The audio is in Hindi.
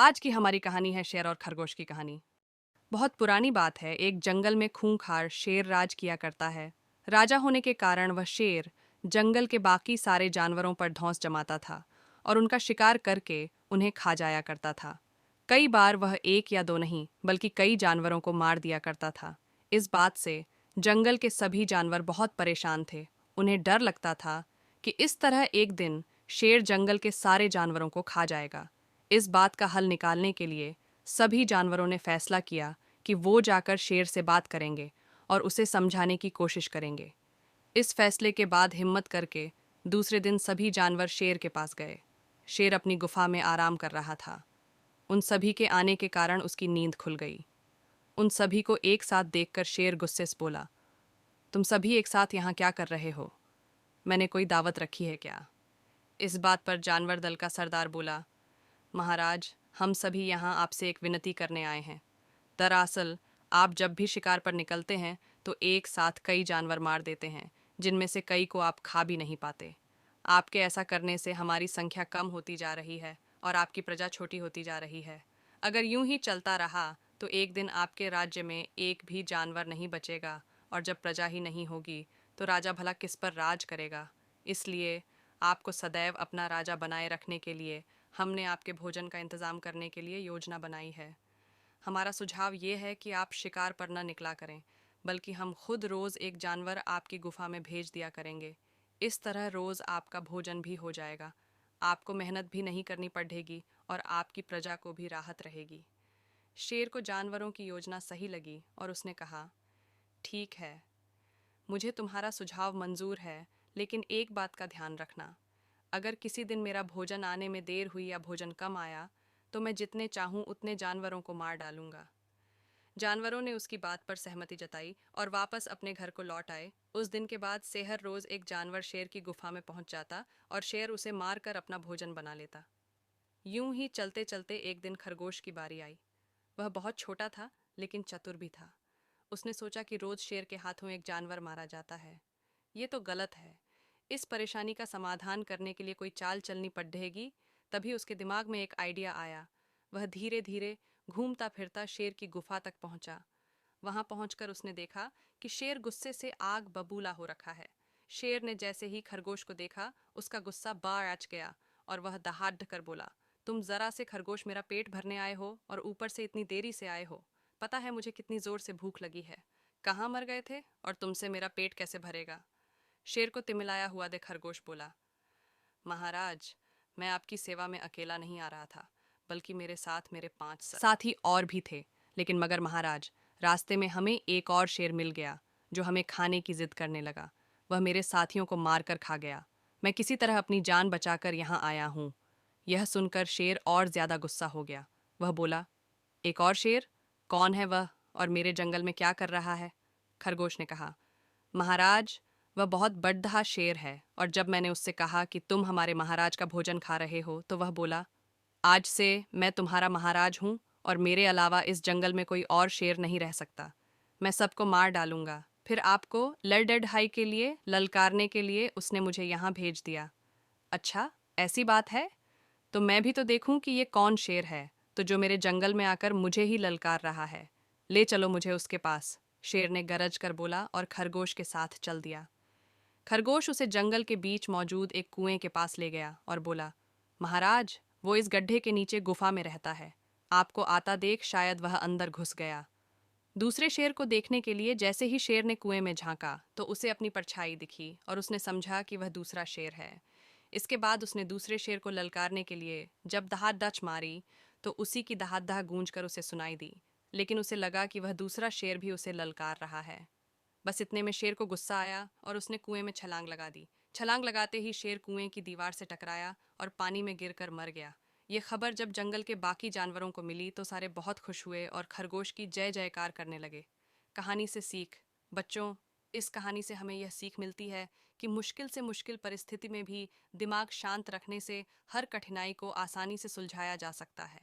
आज की हमारी कहानी है शेर और खरगोश की कहानी। बहुत पुरानी बात है। एक जंगल में खूंखार शेर राज किया करता है। राजा होने के कारण वह शेर जंगल के बाकी सारे जानवरों पर धौंस जमाता था और उनका शिकार करके उन्हें खा जाया करता था। कई बार वह एक या दो नहीं बल्कि कई जानवरों को मार दिया करता था। इस बात से जंगल के सभी जानवर बहुत परेशान थे। उन्हें डर लगता था कि इस तरह एक दिन शेर जंगल के सारे जानवरों को खा जाएगा। इस बात का हल निकालने के लिए सभी जानवरों ने फैसला किया कि वो जाकर शेर से बात करेंगे और उसे समझाने की कोशिश करेंगे। इस फैसले के बाद हिम्मत करके दूसरे दिन सभी जानवर शेर के पास गए। शेर अपनी गुफा में आराम कर रहा था। उन सभी के आने के कारण उसकी नींद खुल गई। उन सभी को एक साथ देखकर शेर गुस्से से बोला, तुम सभी एक साथ यहाँ क्या कर रहे हो? मैंने कोई दावत रखी है क्या? इस बात पर जानवर दल का सरदार बोला, महाराज, हम सभी यहाँ आपसे एक विनती करने आए हैं। दरअसल आप जब भी शिकार पर निकलते हैं तो एक साथ कई जानवर मार देते हैं, जिनमें से कई को आप खा भी नहीं पाते। आपके ऐसा करने से हमारी संख्या कम होती जा रही है और आपकी प्रजा छोटी होती जा रही है। अगर यूं ही चलता रहा तो एक दिन आपके राज्य में एक भी जानवर नहीं बचेगा, और जब प्रजा ही नहीं होगी तो राजा भला किस पर राज करेगा? इसलिए आपको सदैव अपना राजा बनाए रखने के लिए हमने आपके भोजन का इंतज़ाम करने के लिए योजना बनाई है। हमारा सुझाव ये है कि आप शिकार पर न निकला करें, बल्कि हम खुद रोज़ एक जानवर आपकी गुफा में भेज दिया करेंगे। इस तरह रोज़ आपका भोजन भी हो जाएगा, आपको मेहनत भी नहीं करनी पड़ेगी और आपकी प्रजा को भी राहत रहेगी। शेर को जानवरों की योजना सही लगी और उसने कहा, ठीक है, मुझे तुम्हारा सुझाव मंजूर है, लेकिन एक बात का ध्यान रखना। अगर किसी दिन मेरा भोजन आने में देर हुई या भोजन कम आया तो मैं जितने चाहूं उतने जानवरों को मार डालूंगा। जानवरों ने उसकी बात पर सहमति जताई और वापस अपने घर को लौट आए। उस दिन के बाद से हर रोज एक जानवर शेर की गुफा में पहुंच जाता और शेर उसे मारकर अपना भोजन बना लेता। यूं ही चलते चलते एक दिन खरगोश की बारी आई। वह बहुत छोटा था लेकिन चतुर भी था। उसने सोचा कि रोज शेर के हाथों एक जानवर मारा जाता है, ये तो गलत है। इस परेशानी का समाधान करने के लिए कोई चाल चलनी पड़ेगी। तभी उसके दिमाग में एक आइडिया आया। वह धीरे धीरे घूमता फिरता शेर की गुफा तक पहुंचा। वहां पहुंचकर उसने देखा कि शेर गुस्से से आग बबूला हो रखा है। शेर ने जैसे ही खरगोश को देखा, उसका गुस्सा बाच गया और वह दहाड़ कर बोला, तुम जरा से खरगोश मेरा पेट भरने आए हो और ऊपर से इतनी देरी से आए हो। पता है मुझे कितनी जोर से भूख लगी है। कहाँ मर गए थे और तुमसे मेरा पेट कैसे भरेगा? शेर को तिमिलाया हुआ देख खरगोश बोला, महाराज, मैं आपकी सेवा में अकेला नहीं आ रहा था, बल्कि मेरे साथ मेरे 5 साथी और भी थे। लेकिन मगर महाराज, रास्ते में हमें एक और शेर मिल गया जो हमें खाने की जिद करने लगा। वह मेरे साथियों को मारकर खा गया। मैं किसी तरह अपनी जान बचाकर यहाँ आया हूँ। यह सुनकर शेर और ज्यादा गुस्सा हो गया। वह बोला, एक और शेर? कौन है वह और मेरे जंगल में क्या कर रहा है? खरगोश ने कहा, महाराज, वह बहुत बड़ा शेर है और जब मैंने उससे कहा कि तुम हमारे महाराज का भोजन खा रहे हो तो वह बोला, आज से मैं तुम्हारा महाराज हूँ और मेरे अलावा इस जंगल में कोई और शेर नहीं रह सकता। मैं सबको मार डालूंगा। फिर आपको लड़डड़ हाई के लिए ललकारने के लिए उसने मुझे यहाँ भेज दिया। अच्छा, ऐसी बात है? तो मैं भी तो देखूं कि ये कौन शेर है तो जो मेरे जंगल में आकर मुझे ही ललकार रहा है। ले चलो मुझे उसके पास, शेर ने गरज कर बोला और खरगोश के साथ चल दिया। खरगोश उसे जंगल के बीच मौजूद एक कुएं के पास ले गया और बोला, महाराज, वो इस गड्ढे के नीचे गुफा में रहता है। आपको आता देख शायद वह अंदर घुस गया। दूसरे शेर को देखने के लिए जैसे ही शेर ने कुएं में झांका तो उसे अपनी परछाई दिखी और उसने समझा कि वह दूसरा शेर है। इसके बाद उसने दूसरे शेर को ललकारने के लिए जब दहाड़ मारी तो उसी की दहाड़ गूंज कर उसे सुनाई दी, लेकिन उसे लगा कि वह दूसरा शेर भी उसे ललकार रहा है। बस इतने में शेर को गुस्सा आया और उसने कुएं में छलांग लगा दी। छलांग लगाते ही शेर कुएं की दीवार से टकराया और पानी में गिरकर मर गया। ये खबर जब जंगल के बाकी जानवरों को मिली तो सारे बहुत खुश हुए और खरगोश की जय जयकार करने लगे। कहानी से सीख। बच्चों, इस कहानी से हमें यह सीख मिलती है कि मुश्किल से मुश्किल परिस्थिति में भी दिमाग शांत रखने से हर कठिनाई को आसानी से सुलझाया जा सकता है।